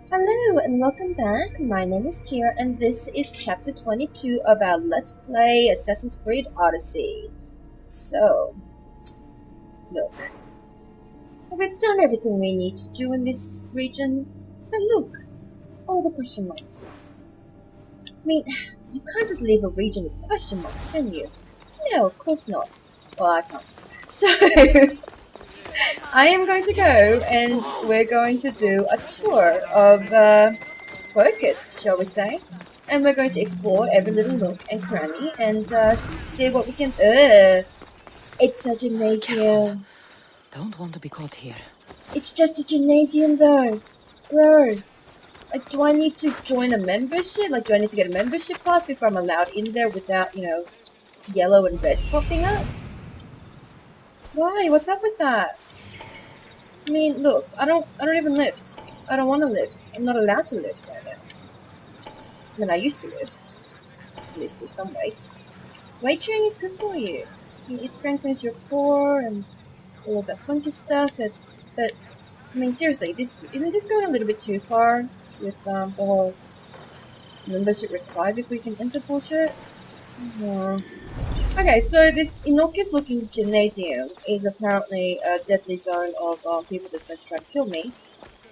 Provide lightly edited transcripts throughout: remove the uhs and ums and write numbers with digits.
Hello and welcome back. My name is Kira and this is chapter 22 of our Let's Play Assassin's Creed Odyssey. So, look. We've done everything we need to do in this region. But look, all the question marks. I mean, you can't just leave a region with question marks, can you? No, of course not. Well, I can't. So, I am going to go and we're going to do a tour of Phokis, shall we say. And we're going to explore every little nook and cranny and see what we can... It's a gymnasium. Don't want to be caught here. It's just a gymnasium though. Bro. Like, do I need to join a membership? Like, do I need to get a membership pass before I'm allowed in there without, you know, yellow and reds popping up? Why? What's up with that? I mean, look, I don't even lift. I don't want to lift. I'm not allowed to lift right now. I mean, I used to lift. At least do some weights. Weight training is good for you. It strengthens your core and all of that funky stuff. But I mean, seriously, isn't this going a little bit too far with the whole membership required before you can enter bullshit? Yeah. Okay, so this innocuous-looking gymnasium is apparently a deadly zone of people that's going to try to kill me.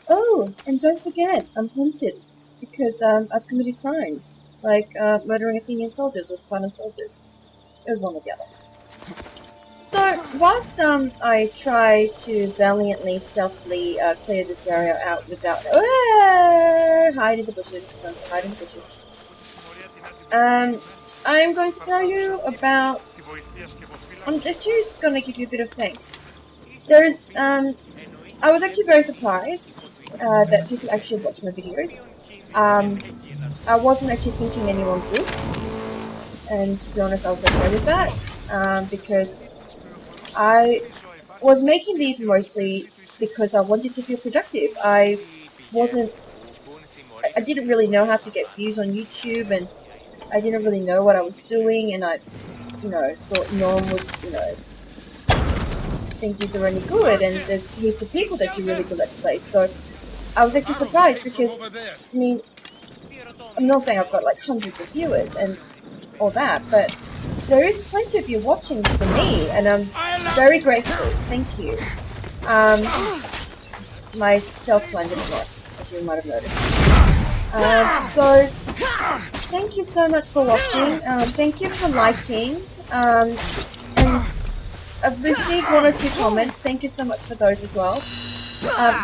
Oh, and don't forget, I'm hunted because I've committed crimes, like murdering Athenian soldiers or Spartan soldiers. It was one or the other. So, whilst I try to valiantly, stealthily clear this area out without... hide in the bushes, Kassandra, hide in the bushes. I'm going to tell you about... I'm actually just going to give you a bit of thanks. There's, I was actually very surprised that people actually watch my videos. I wasn't actually thinking anyone would. And to be honest, I was okay with that. Because I was making these mostly because I wanted to feel productive. I didn't really know how to get views on YouTube, and I didn't really know what I was doing, and I, you know, thought no one would, you know, think these are any good, and there's heaps of people that do really good Let's Plays, so I was actually surprised because, I mean, I'm not saying I've got like hundreds of viewers and all that, but there is plenty of you watching for me, and I'm very grateful, thank you. My stealth plan didn't work, as you might have noticed. So, thank you so much for watching, thank you for liking, and I've received one or two comments, thank you so much for those as well.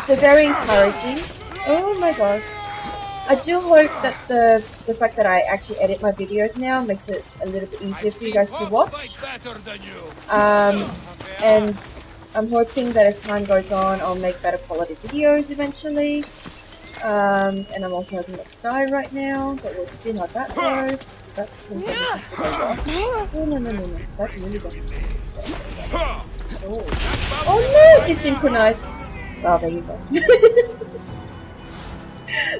They're very encouraging. Oh my god. I do hope that the fact that I actually edit my videos now makes it a little bit easier for you guys to watch. And I'm hoping that as time goes on, I'll make better quality videos eventually. And I'm also hoping not to die right now, but we'll see how that goes. That doesn't seem to go well. Oh, no. That really doesn't seem to go well. Oh no, desynchronized. Well, there you go.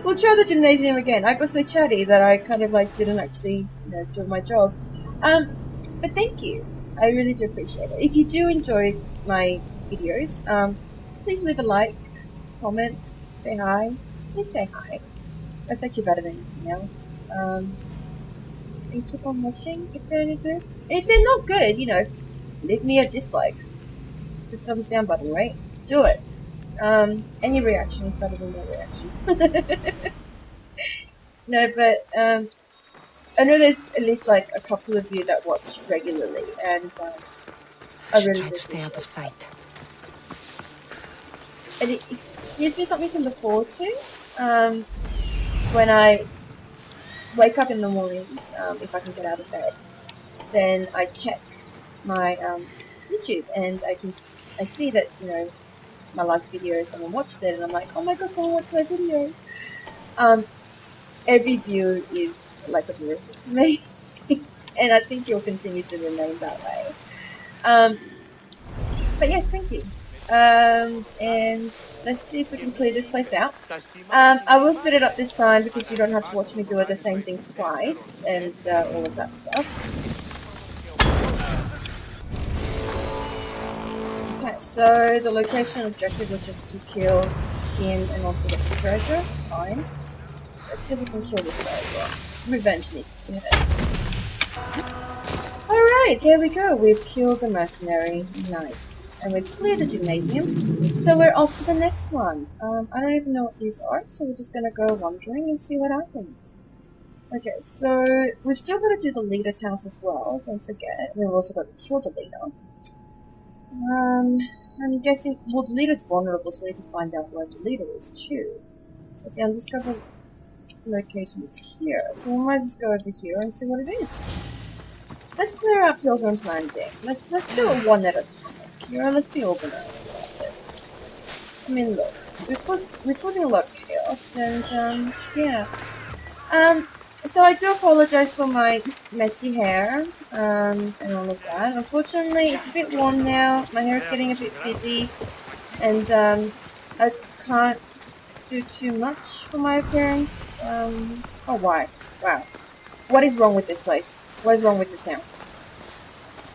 We'll try the gymnasium again. I got so chatty that I kind of like didn't actually, you know, do my job. But thank you. I really do appreciate it. If you do enjoy my videos, please leave a like, comment, say hi. Please say hi. That's actually better than anything else. And keep on watching if they're any good. And if they're not good, you know, leave me a dislike. Just thumbs down button, right? Do it. Any reaction is better than no reaction. No, but I know there's at least like a couple of you that watch regularly, and I really do stay out of sight. And it gives me something to look forward to when I wake up in the mornings. If I can get out of bed, then I check my YouTube, and I see that, you know, my last video, someone watched it, and I'm like, oh my god, someone watched my video. Every view is like a miracle for me, and I think it'll continue to remain that way. But yes, thank you. And let's see if we can clear this place out. I will split it up this time because you don't have to watch me do the same thing twice and all of that stuff. Okay, so the location objective was just to kill in and also get the treasure. Fine. Let's see if we can kill this guy as well. Revenge needs to be had. Alright, here we go. We've killed the mercenary. Nice. And we've cleared the gymnasium. So we're off to the next one. I don't even know what these are, so we're just gonna go wandering and see what happens. Okay, so we've still got to do the leader's house as well, don't forget. We've also got to kill the leader. I'm guessing, well, the leader's vulnerable, so we need to find out where the leader is too. But the undiscovered location is here, so we might just go over here and see what it is. Let's clear out Pilgrims Landing. Let's do it one at a time. Kira, let's be organized about this. I mean, look, we're causing a lot of chaos, and yeah. So I do apologize for my messy hair, and all of that. Unfortunately, it's a bit warm now. My hair is getting a bit fizzy, and I can't do too much for my appearance. Oh, why? Wow. What is wrong with this place? What is wrong with this town?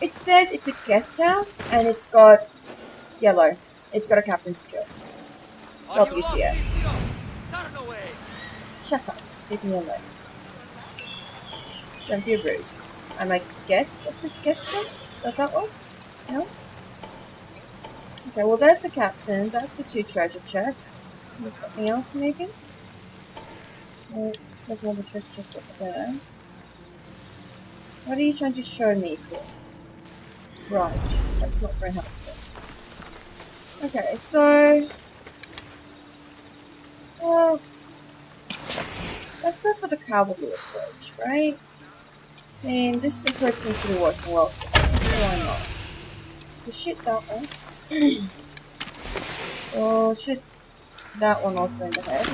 It says it's a guest house, and it's got yellow. It's got a captain to kill. WTF. Shut up. Leave me alone. Don't be rude. Am I guest at this guest house? Does that work? No? Okay, well there's the captain. That's the 2 treasure chests. There's something else maybe? Oh, there's another treasure chest over there. What are you trying to show me, Chris? Right, that's not very helpful. Okay, so... well... let's go for the cavalry approach, right? I mean, this approach seems to be working well for me, so why not? Just shoot that one. We'll shoot that one also in the head.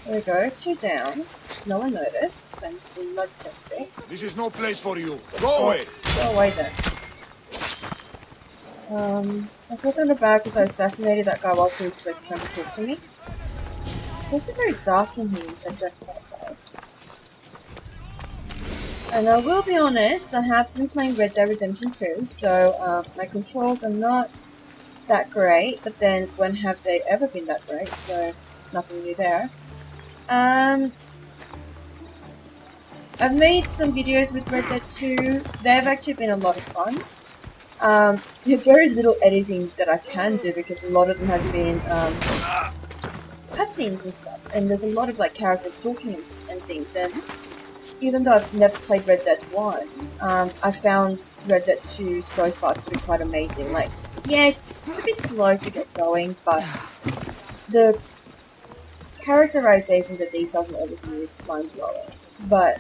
There we go, 2 down. No one noticed. Fantastic. This is no place for you. Go away! Go away then. I feel kind of bad because I assassinated that guy whilst he was just like trying to talk to me. It's also very dark in here, which I don't quite like. And I will be honest, I have been playing Red Dead Redemption 2, so my controls are not that great, but then when have they ever been that great, so nothing new there. I've made some videos with Red Dead 2, they've actually been a lot of fun. There's very little editing that I can do because a lot of them has been cutscenes and stuff, and there's a lot of like characters talking and things, and even though I've never played Red Dead 1, I found Red Dead 2 so far to be quite amazing. Like, yeah, it's a bit slow to get going, but the characterization, the details and everything is mind-blowing. But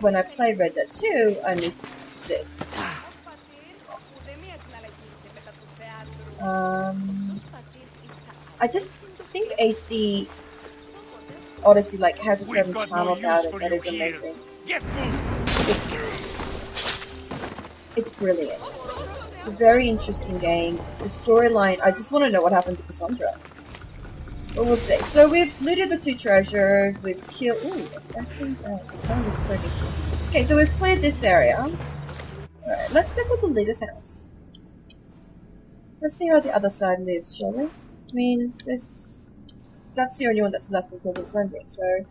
when I play Red Dead 2, I miss this. I just think AC Odyssey like has a certain charm about it that is amazing. It's brilliant. It's a very interesting game. The storyline, I just want to know what happened to Kassandra. But we'll see. So we've looted the 2 treasures, we've killed... ooh, assassins. Oh, that looks pretty. Okay, so we've cleared this area. Alright, let's check out the leader's house. Let's see how the other side lives, shall we? I mean, that's the only one that's left in Pilgrims Landing, so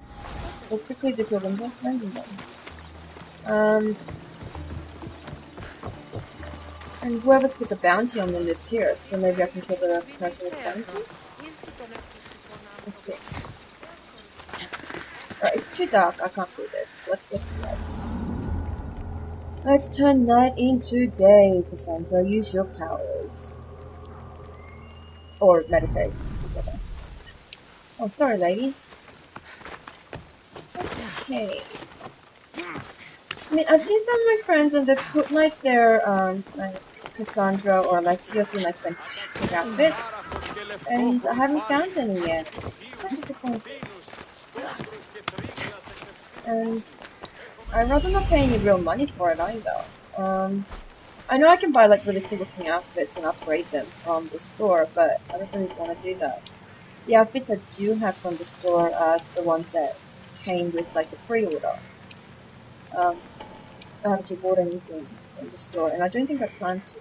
we'll quickly do Pilgrims Landing then. And whoever's put the bounty on them lives here, so maybe I can kill the person with the bounty? Let's see. Alright, it's too dark, I can't do this. Let's get to night. Let's turn night into day, Kassandra. Use your powers. Or meditate, whichever. Oh, sorry, lady. Okay. I mean, I've seen some of my friends and they've put like their, like Kassandra or like Alexios in like fantastic outfits. And I haven't found any yet. Quite disappointed. And I'd rather not pay any real money for it either. I know I can buy like really cool looking outfits and upgrade them from the store, but I don't really want to do that. The outfits I do have from the store are the ones that came with like the pre-order. I haven't actually bought anything from the store, and I don't think I plan to.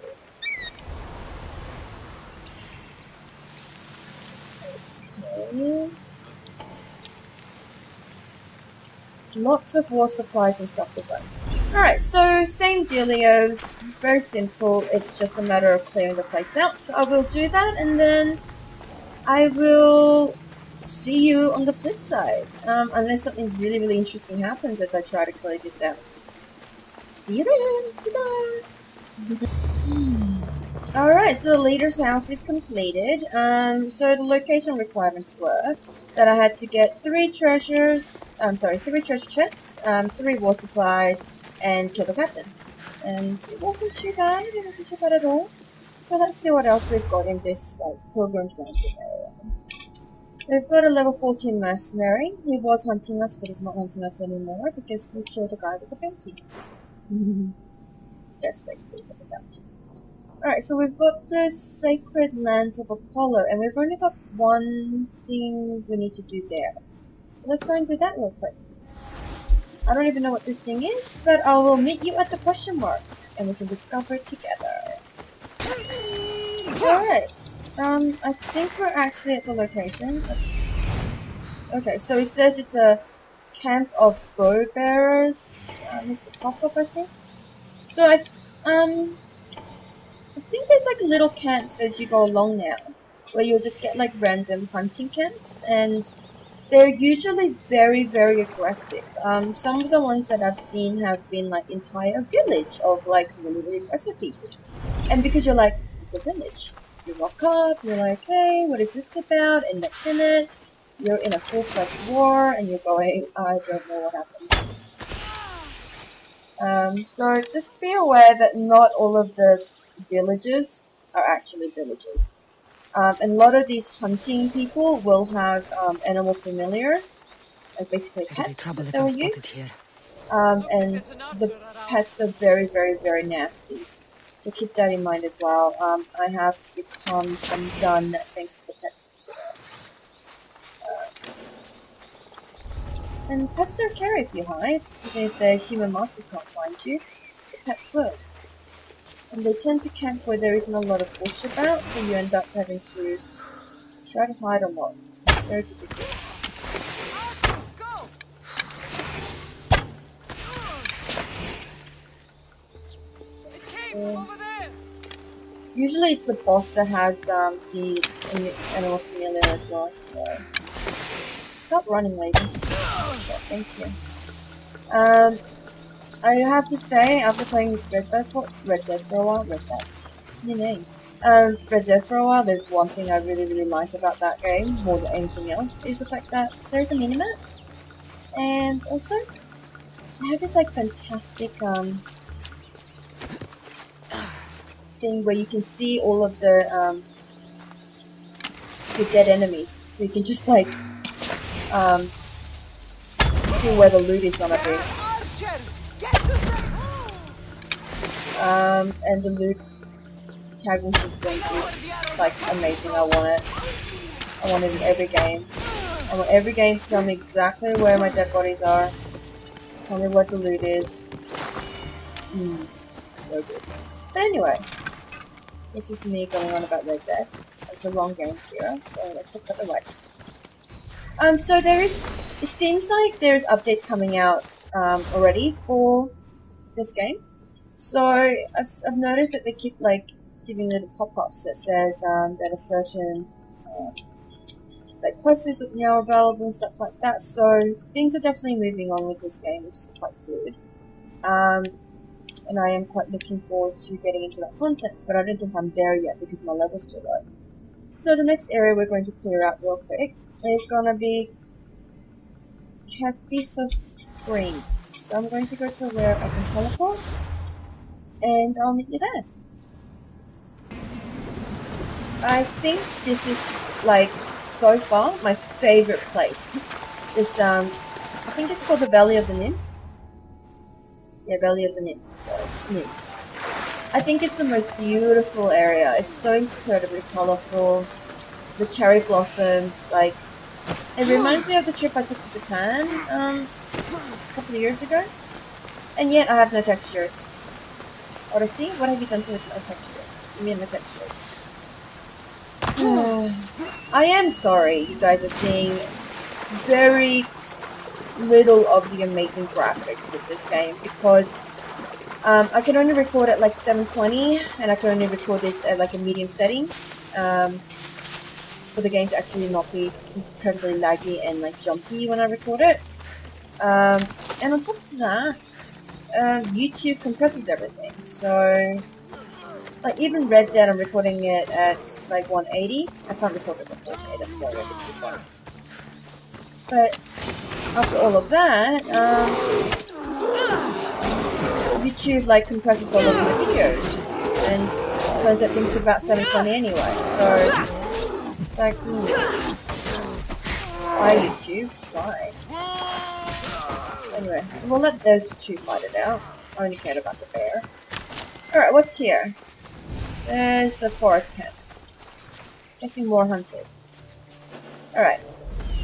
Okay. Lots of war supplies and stuff to burn. Alright, so same dealios. Very simple. It's just a matter of clearing the place out. So I will do that, and then I will see you on the flip side. Unless something really, really interesting happens as I try to clear this out. See you then! Ta-da! Alright, so the leader's house is completed. So the location requirements were that I had to get 3 treasure chests, 3 war supplies, and kill the captain. And it wasn't too bad, at all. So let's see what else we've got in this Pilgrims Landing area. We've got a level 14 Mercenary. He was hunting us, but he's not hunting us anymore because we killed a guy with a bounty. Best way to put it, with a bounty. Alright, so we've got the Sacred Lands of Apollo, and we've only got one thing we need to do there. So let's go and do that real quick. I don't even know what this thing is, but I will meet you at the question mark, and we can discover it together. Alright, I think we're actually at the location. Okay, so it says it's a camp of bow bearers. It's the pop-up, I think. So I think there's like little camps as you go along now, where you'll just get like random hunting camps, and they're usually very, very aggressive. Some of the ones that I've seen have been like entire village of like really, really aggressive people. And because you're like, it's a village. You rock up, you're like, hey, what is this about? End up in it. You're in a full-fledged war, and you're going, I don't know what happened. So just be aware that not all of the villages are actually villages. And a lot of these hunting people will have animal familiars, like basically pets that they will use. And the pets are very, very, very nasty. So keep that in mind as well. I have become undone thanks to the pets before. And pets don't care if you hide, even if their human masters can't find you. The pets will. And they tend to camp where there isn't a lot of bush about, so you end up having to try to hide a lot. It's very difficult. Usually it's the boss that has the animal familiar as well, so... Stop running, lady. Sure, thank you. I have to say, after playing Red Dead for a while, there's one thing I really, really like about that game, more than anything else, is the fact that there's a minimap. And also, they have this like fantastic thing where you can see all of the dead enemies, so you can just like see where the loot is gonna be. And the loot tagging system is like amazing. I want it. I want it in every game. I want every game to tell me exactly where my dead bodies are. Tell me what the loot is. So good. But anyway, it's just me going on about Red Dead. It's the wrong game here, so let's look at the right. So it seems like there's updates coming out already for this game. So I've noticed that they keep like giving little pop-ups that says that a certain like quest is now available and stuff like that. So things are definitely moving on with this game, which is quite good. And I am quite looking forward to getting into that content, but I don't think I'm there yet because my level's too low. So the next area we're going to clear out real quick is gonna be Cafiso Spring. So I'm going to go to where I can teleport, and I'll meet you there. I think this is like so far my favorite place. This I think it's called the Valley of the Nymphs. Yeah, Valley of the Nymphs. Sorry, Nymphs. I think it's the most beautiful area. It's so incredibly colorful. The cherry blossoms, like, it reminds me of the trip I took to Japan a couple of years ago. And yet I have no textures. Odyssey, what have you done to my textures? Give me my textures. I am sorry you guys are seeing very little of the amazing graphics with this game because I can only record at like 720 and I can only record this at like a medium setting for the game to actually not be incredibly laggy and like jumpy when I record it. And on top of that, YouTube compresses everything, so like even Red Dead, I'm recording it at like 180. I can't record it at 4K, that's going a bit too far. But after all of that, YouTube like compresses all of my videos and turns everything to about 720 anyway. So it's like, why YouTube? Why? Anyway, we'll let those two fight it out. I only cared about the bear. Alright, what's here? There's a forest camp. Guessing more hunters. Alright.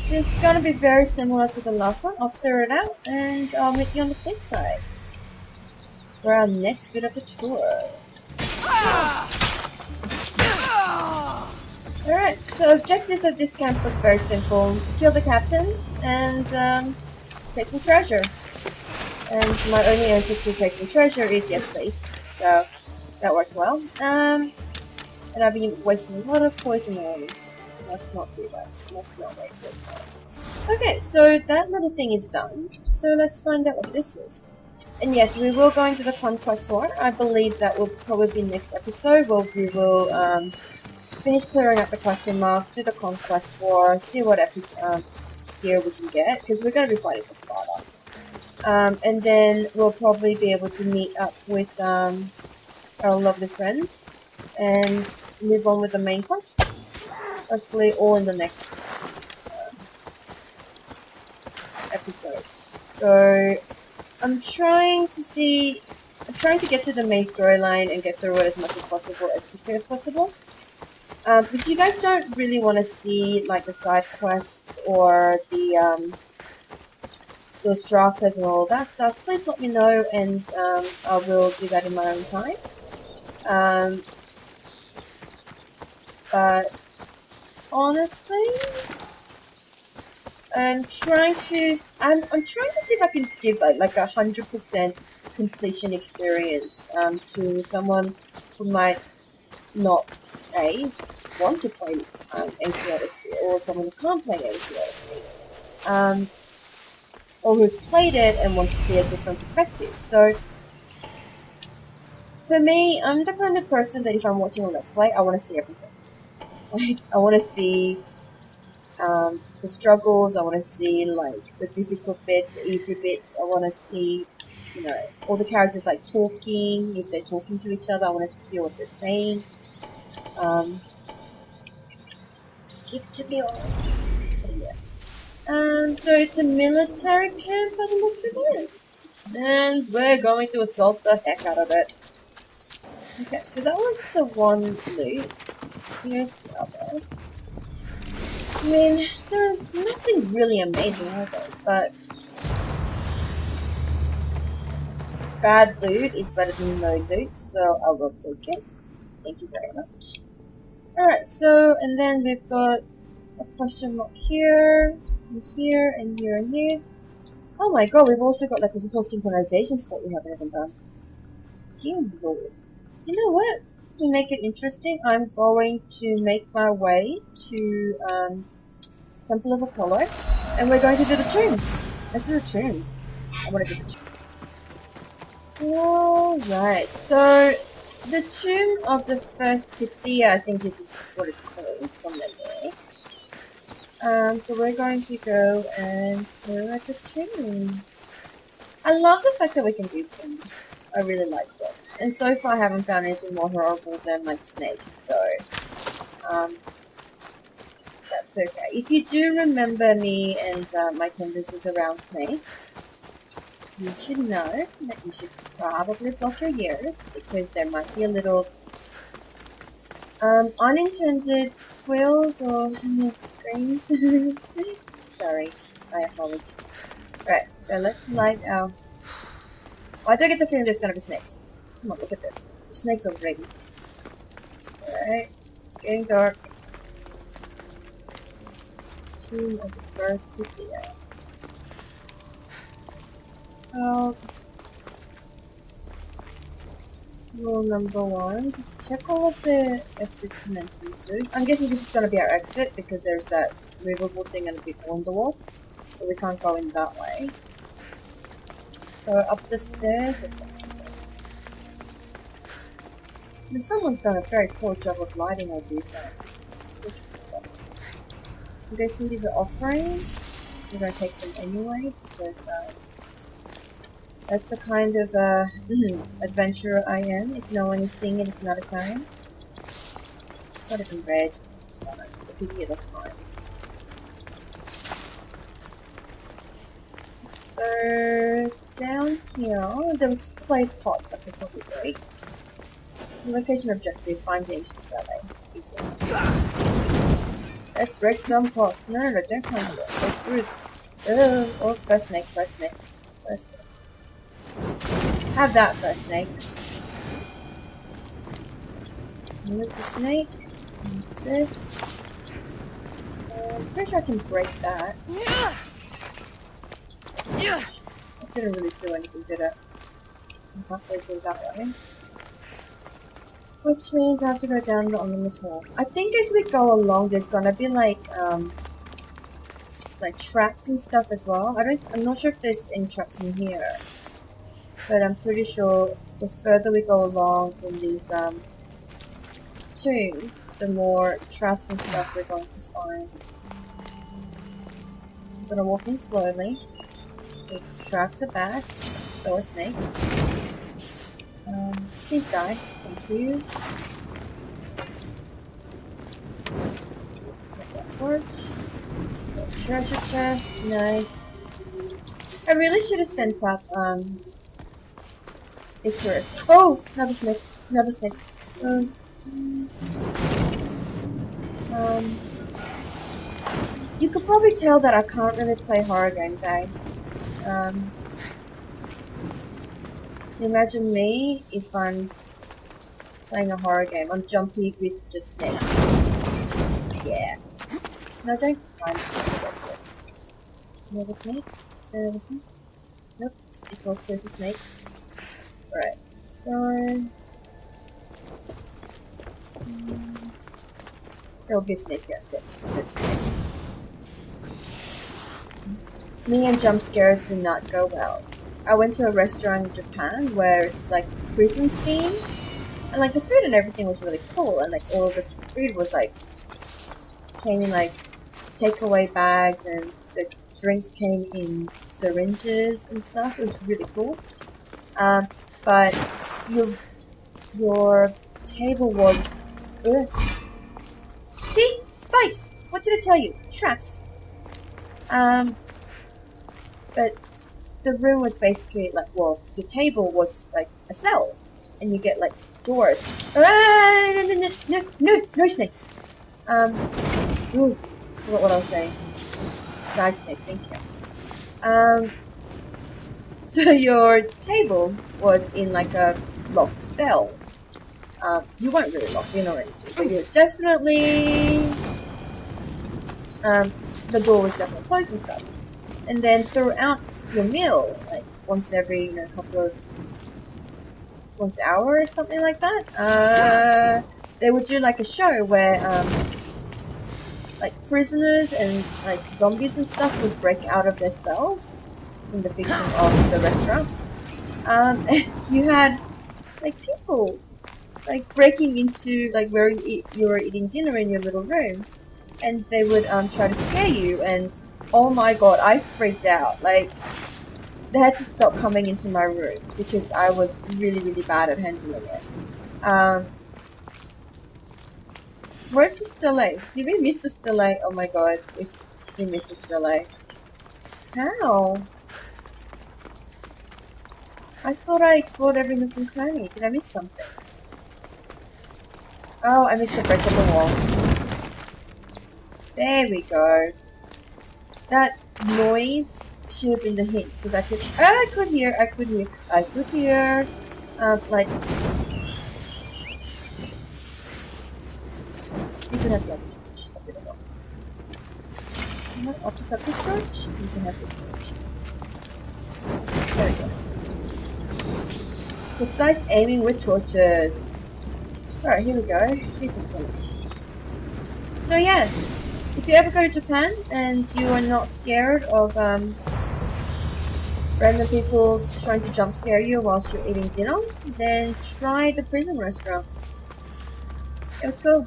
It's gonna be very similar to the last one. I'll clear it out and I'll meet you on the flip side for our next bit of the tour. Alright, so objectives of this camp was very simple. Kill the captain and take some treasure. And my only answer to take some treasure is yes please. So that worked well. And I've been wasting a lot of poison arrows. Must not do that. Must not waste poison arrows. Okay, so that little thing is done. So let's find out what this is. And yes, we will go into the Conquest War. I believe that will probably be next episode where we will finish clearing up the question marks, do the Conquest War, see what epic gear we can get, because we're going to be fighting for Sparta. And then we'll probably be able to meet up with our lovely friend and move on with the main quest. Hopefully all in the next episode. So I'm trying to get to the main storyline and get through it as much as possible, as quickly as possible. If you guys don't really want to see like the side quests or the those Drakas and all that stuff, please let me know and I will do that in my own time. But honestly, I'm trying to see if I can give like 100% completion experience to someone who might not want to play AC Odyssey, or someone who can't play AC Odyssey, or who's played it and wants to see a different perspective. So for me, I'm the kind of person that if I'm watching a Let's Play, I want to see everything. Like, I want to see the struggles, I want to see like the difficult bits, the easy bits, I want to see, you know, all the characters like talking, if they're talking to each other, I want to hear what they're saying. Just give it to me all. Yeah. So it's a military camp by the looks of it. And we're going to assault the heck out of it. Okay, so that was the one loot. Here's the other. I mean, they're nothing really amazing, are they? But bad loot is better than no loot, so I will take it. Thank you very much. Alright, so, and then we've got a question mark here, and here, and here, and here. Oh my god, we've also got like this whole synchronization spot we haven't even done. Dear lord. You know what? To make it interesting, I'm going to make my way to Temple of Apollo, and we're going to do the tomb. Let's do the tomb. I want to do the tomb. Alright, so the tomb of the first Pythia, I think this is what it's called from memory. So we're going to go and clear out the tomb. I love the fact that we can do tombs. I really like it. And so far I haven't found anything more horrible than like snakes, so that's okay. If you do remember me and my tendencies around snakes, you should know that you should probably block your ears because there might be a little unintended squeals or screams. Sorry, I apologize. Right, so let's light our... Oh, I do get the feeling there's gonna be snakes. Come on, look at this. The snakes are ready. Alright, it's getting dark. Tomb of the First Pythia. Well, rule number 1, just check all of the exits and entrances. I'm guessing this is going to be our exit because there's that movable thing and a big hole in the wall. But we can't go in that way. So up the stairs, what's up the stairs? I mean, someone's done a very poor job of lighting all these torches and stuff. I'm guessing these are offerings. We're going to take them anyway because that's the kind of adventurer I am. If no one is seeing it, it's not a crime. It's not even red. It's fine. The Pythia doesn't mind. So down here, there was clay pots I could probably break. Location objective: find the ancient stele. Easy enough. Let's break some pots. No, don't come here. Go through. Oh, first snake, first snake, first snake. Have that first snake. Loot the snake. This. Pretty sure I can break that. That didn't really do anything, did it? I can't go through that way. Which means I have to go down the anonymous hall. I think as we go along, there's gonna be like traps and stuff as well. I'm not sure if there's any traps in here, but I'm pretty sure the further we go along in these tombs, the more traps and stuff we're going to find. So I'm gonna walk in slowly. These traps are bad. So are snakes. Please die. Thank you. Get that torch. Treasure chest. Nice. I really should have sent up Icarus. Oh! Another snake. Another snake. You could probably tell that I can't really play horror games, eh? Imagine me if I'm playing a horror game. I'm jumpy with just snakes. Yeah. No, don't climb. Is there another snake? Is there another snake? Nope. It's all clear for snakes. Alright. So... there will be a snake here. Good. There's a snake. Me and jump scares do not go well. I went to a restaurant in Japan where it's like prison themed, and like the food and everything was really cool, and like all of the food was like came in like takeaway bags, and the drinks came in syringes and stuff. It was really cool. But your table was see, spikes. What did I tell you? Traps. But the room was basically like, well, your table was like a cell, and you get like doors. No snake. Ooh, forgot what I was saying. Die snake, thank you. So your table was in like a locked cell. You weren't really locked in or anything, but you're definitely the door was definitely closed and stuff. And then throughout your meal, like once every once an hour or something like that, they would do like a show where like prisoners and like zombies and stuff would break out of their cells in the fiction of the restaurant. And you had like people like breaking into like where you were eating dinner in your little room, and they would try to scare you. And oh my god, I freaked out. Like, they had to stop coming into my room because I was really, really bad at handling it. Where's the stele? Did we miss the stele? Oh my god, we missed the stele. How? I thought I explored every nook and cranny. Did I miss something? Oh, I missed the break of the wall. There we go. That noise should have been the hint, because I could hear, like, you could have the other torch, that didn't work. I'll pick up this torch. You can have this torch. There we go. Precise aiming with torches. Alright, here we go. Here's this one. So yeah, if you ever go to Japan and you are not scared of random people trying to jump scare you whilst you're eating dinner, then try the prison restaurant. It was cool.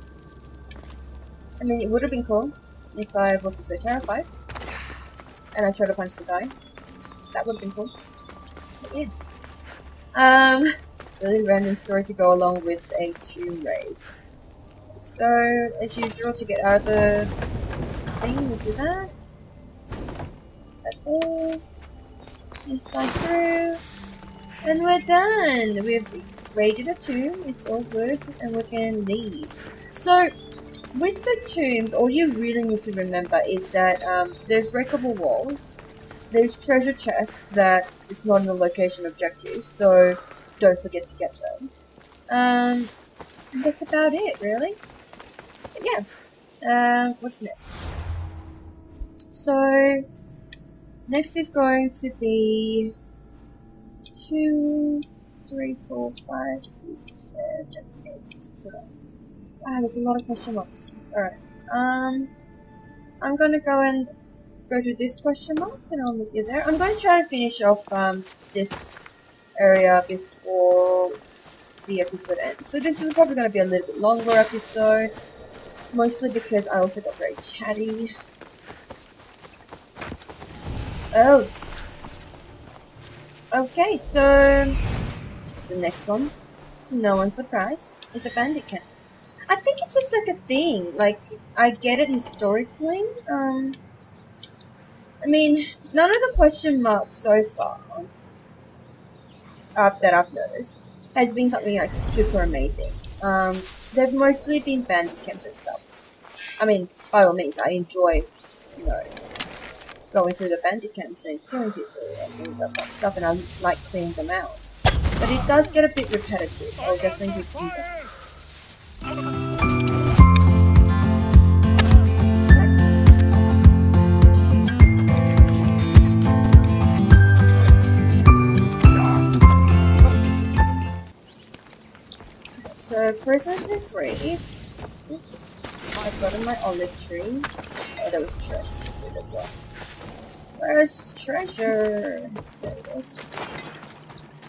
I mean, it would have been cool if I wasn't so terrified and I tried to punch the guy. That would have been cool. It is. Really random story to go along with a tomb raid. So, as usual, to get out of the thing, you do that. That way. And slide through. And we're done! We've raided a tomb, it's all good, and we can leave. So, with the tombs, all you really need to remember is that there's breakable walls, there's treasure chests that it's not in the location objective, so don't forget to get them. And that's about it, really. But yeah, what's next? So, next is going to be 2, 3, 4, 5, 6, 7, 8. Ah, there's a lot of question marks. Alright. I'm gonna go and go to this question mark and I'll meet you there. I'm going to try to finish off this area before the episode ends. So this is probably going to be a little bit longer episode. Mostly because I also got very chatty. Oh. Okay, so the next one, to no one's surprise, is a Bandit Camp. I think it's just like a thing. Like, I get it historically. I mean, none of the question marks so far that I've noticed has been something like super amazing. They've mostly been bandit camps and stuff. I mean, by all means, I enjoy, you know, going through the bandit camps and killing people and all that fun stuff, and I like cleaning them out. But it does get a bit repetitive. I'll definitely do that. So, prisoners been free. I've gotten my olive tree. Oh, there was treasure to it as well. Where's treasure? There it is.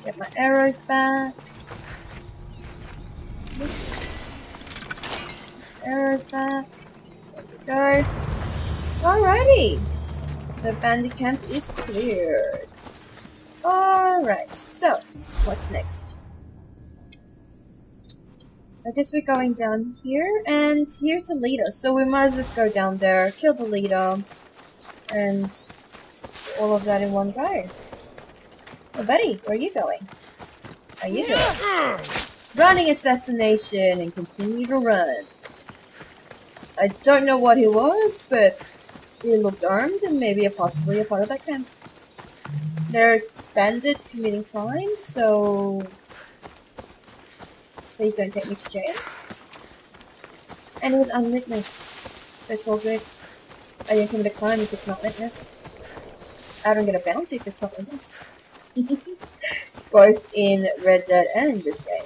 Get my arrows back. Arrows back. There we go. Alrighty. The bandit camp is cleared. Alright, so what's next? I guess we're going down here, and here's the leader. So we might as well just go down there, kill the leader, and all of that in one go. Oh, buddy, where are you going? How you doing? Running assassination, and continue to run. I don't know what he was, but he looked armed and maybe possibly a part of that camp. They're bandits committing crimes, so please don't take me to jail. And it was unwitnessed, so it's all good. I didn't commit a crime if it's not witnessed. I don't get a bounty if it's not witnessed. Both in Red Dead and in this game.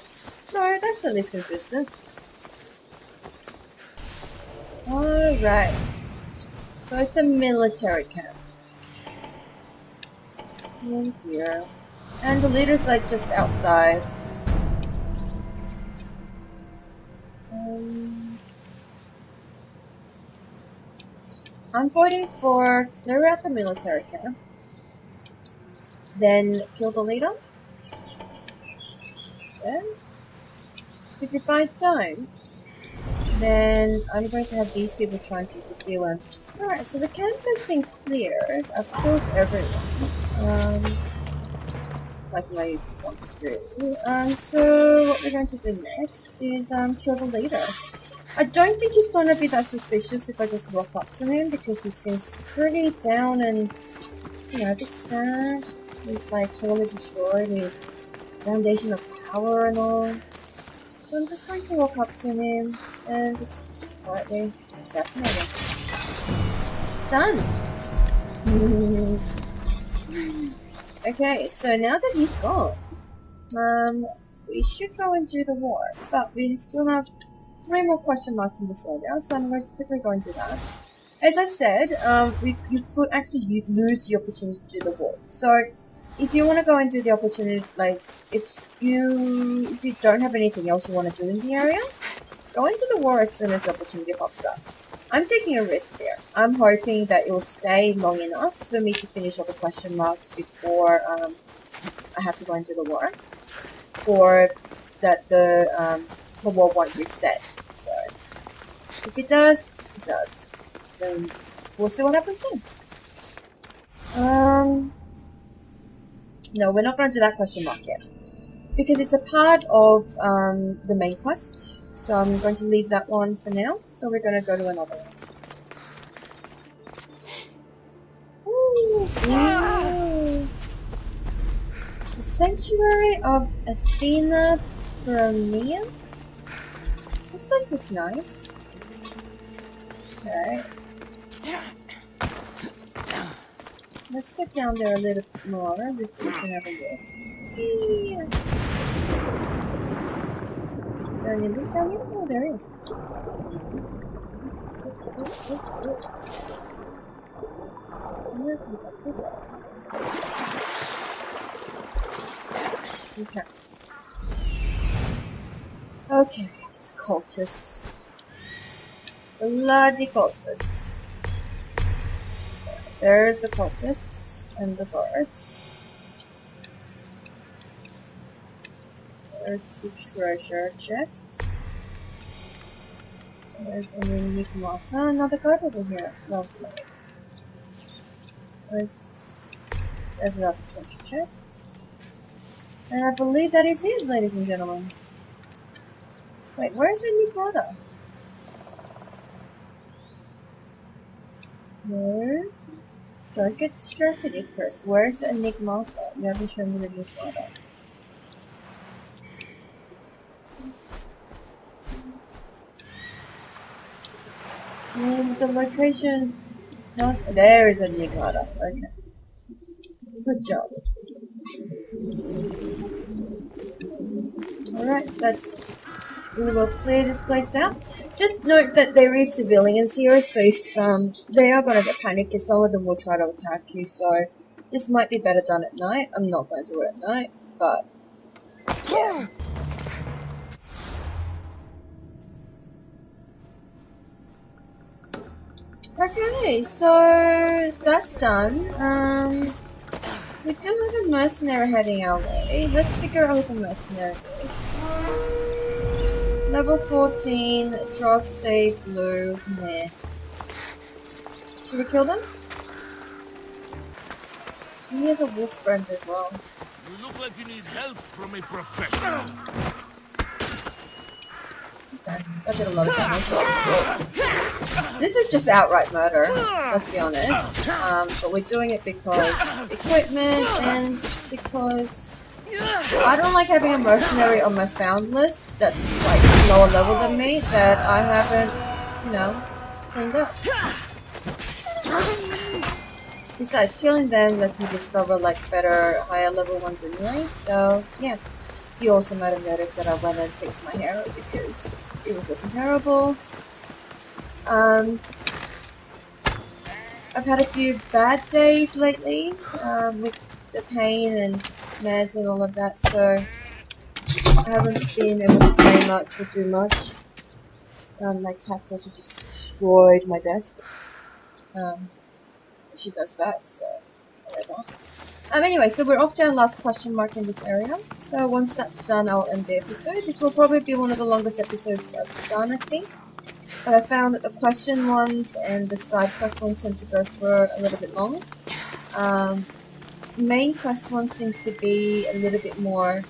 So that's at least consistent. Alright. So it's a military camp. Oh dear. And the leader's like just outside. I'm voting for clear out the military camp, then kill the leader. Then, because if I don't, then I'm going to have these people trying to interfere. Alright, so the camp has been cleared. I've killed everyone. Like I want to do. So what we're going to do next is kill the leader. I don't think he's gonna be that suspicious if I just walk up to him, because he seems pretty down and, you know, a bit sad. He's like totally destroyed his foundation of power and all. So I'm just going to walk up to him and just quietly assassinate him. done. Okay, so now that he's gone, we should go and do the war, but we still have 3 more question marks in this area, so I'm going to quickly go and do that. As I said, you could actually lose the opportunity to do the war. So, if you want to go and do the opportunity, like, if you don't have anything else you want to do in the area, go into the war as soon as the opportunity pops up. I'm taking a risk here. I'm hoping that it will stay long enough for me to finish all the question marks before I have to go into the war, or that the war won't reset. So, if it does, it does. Then we'll see what happens then. No, we're not going to do that question mark yet, because it's a part of the main quest. So I'm going to leave that one for now. So we're going to go to another one. Ooh, ooh. The Sanctuary of Athena Premium. This place looks nice. Okay. Let's get down there a little more before we can have a look. Yeah. Is there any loot down here? Oh, there is. Okay. Okay, it's cultists. Bloody cultists. There's the cultists and the guards. There's the treasure chest. There's an enigmata. Another guard over here. Lovely. There's another treasure chest. And I believe that is it, ladies and gentlemen. Wait, where's the enigmata? No. Don't get distracted, Icarus. Where's the enigmata? You haven't shown me the enigmata. And the location tells... There is a enigmata. Okay. Good job. Alright, we will clear this place out. Just note that there is civilians here, so if they are going to get panicked, some of them will try to attack you, so this might be better done at night. I'm not going to do it at night, but yeah. Okay, so that's done. We do have a mercenary heading our way. Let's figure out what the mercenary is. Level 14, drop, save, blue, meh. Should we kill them? He has a wolf friend as well. You look like you need help from a professional. Okay, that did a lot of damage. This is just outright murder, let's be honest. But we're doing it because equipment and because I don't like having a mercenary on my found list that's like lower level than me that I haven't, you know, cleaned up. Besides, killing them lets me discover like better, higher level ones anyway, so yeah. You also might have noticed that I went and fixed my hair because it was looking terrible. I've had a few bad days lately with the pain and meds and all of that, so I haven't been able to play much or do much. My cat's also just destroyed my desk. She does that, so whatever. Anyway, so we're off to our last question mark in this area. So once that's done, I'll end the episode. This will probably be one of the longest episodes I've done, I think. But I found that the question ones and the side quest ones tend to go for a little bit long. Main quest one seems to be a little bit more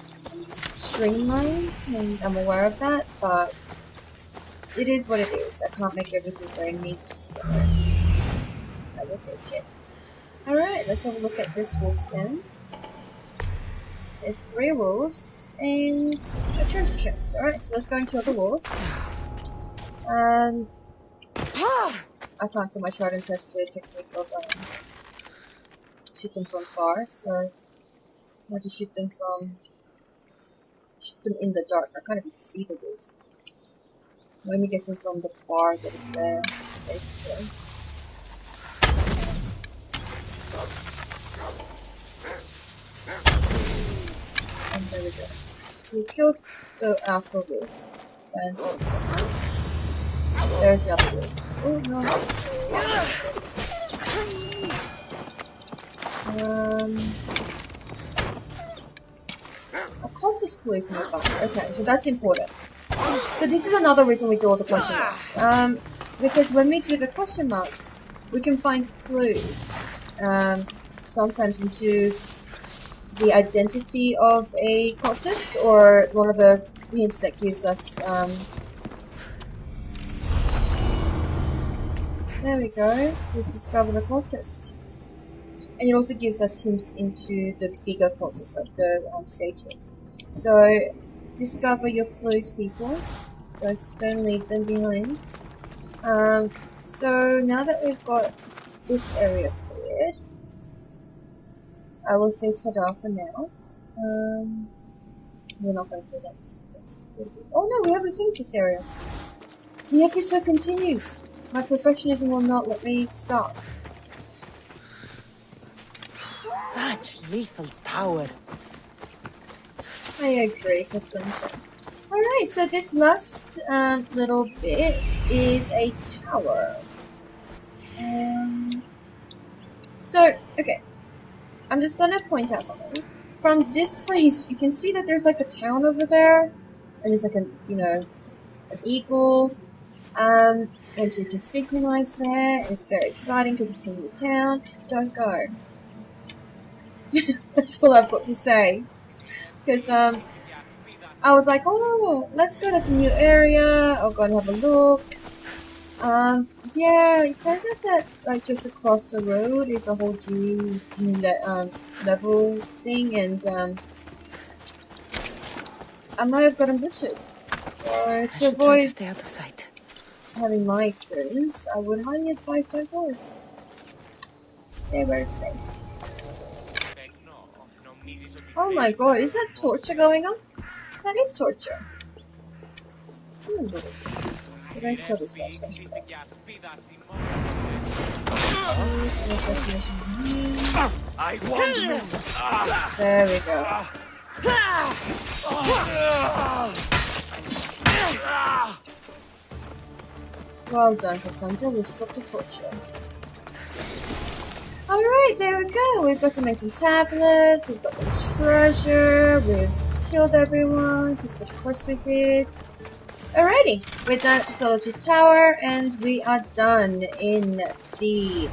streamlined, and I'm aware of that, but it is what it is. I can't make everything very neat, so I will take it. Alright, let's have a look at this wolf's den. There's 3 wolves and a treasure chest. Alright, so let's go and kill the wolves. I can't do my tried and tested technique of shoot them from far, so I want to shoot them in the dark. I can't even see the wolf. I'm only guessing from the bar that is there, basically. And there we go. We killed the alpha wolf. Fantastic. There's the other wolf. Oh no. A cultist clue is nearby. Okay, so that's important. So this is another reason we do all the question marks. Because when we do the question marks, we can find clues. Sometimes into the identity of a cultist, or one of the hints that gives us. There we go. We've discovered a cultist. And it also gives us hints into the bigger cultists, like the sages. So, discover your clues, people. Don't leave them behind. So, now that we've got this area cleared, I will say ta-da for now. We're not going to clear that. Oh no, we haven't finished this area. The episode continues. My perfectionism will not let me stop. Such lethal power. I agree, Kassandra. Alright, so this last little bit is a tower. Okay. I'm just gonna point out something. From this place, you can see that there's like a town over there. And there's like an eagle. And so you can synchronize there. It's very exciting because it's in the town. Don't go. That's all I've got to say. Because I was like, oh, let's go. That's a new area. I'll go and have a look. Yeah, it turns out that like just across the road is a whole new level thing, and I might have gotten butchered. So to avoid stay out of sight. Having my experience, I would highly advise don't go. Stay where it's safe. Oh my god, is that torture going on? That is torture. We're going to kill this guy first. I want you. There we go. Well done, Kassandra. We've stopped the torture. Alright, there we go. We've got some ancient tablets. We've got the treasure. We've killed everyone, because of course we did. Alrighty, we're done at the Solitude Tower, and we are done in the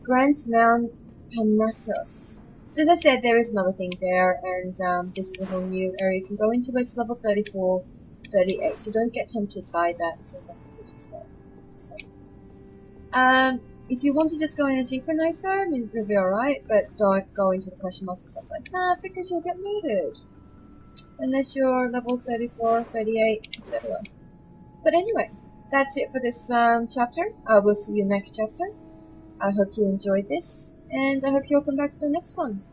Grand Mount Parnassus. So as I said, there is another thing there, and this is a whole new area you can go into. It's level 34, 38, so don't get tempted by that synchronization spell. If you want to just go in and synchronize her, I mean, it'll be alright, but don't go into the question marks and stuff like that, because you'll get murdered. Unless you're level 34, 38, etc. But anyway, that's it for this chapter. I will see you next chapter. I hope you enjoyed this, and I hope you'll come back for the next one.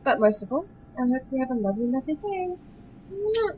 But most of all, I hope you have a lovely, lovely day. Mwah!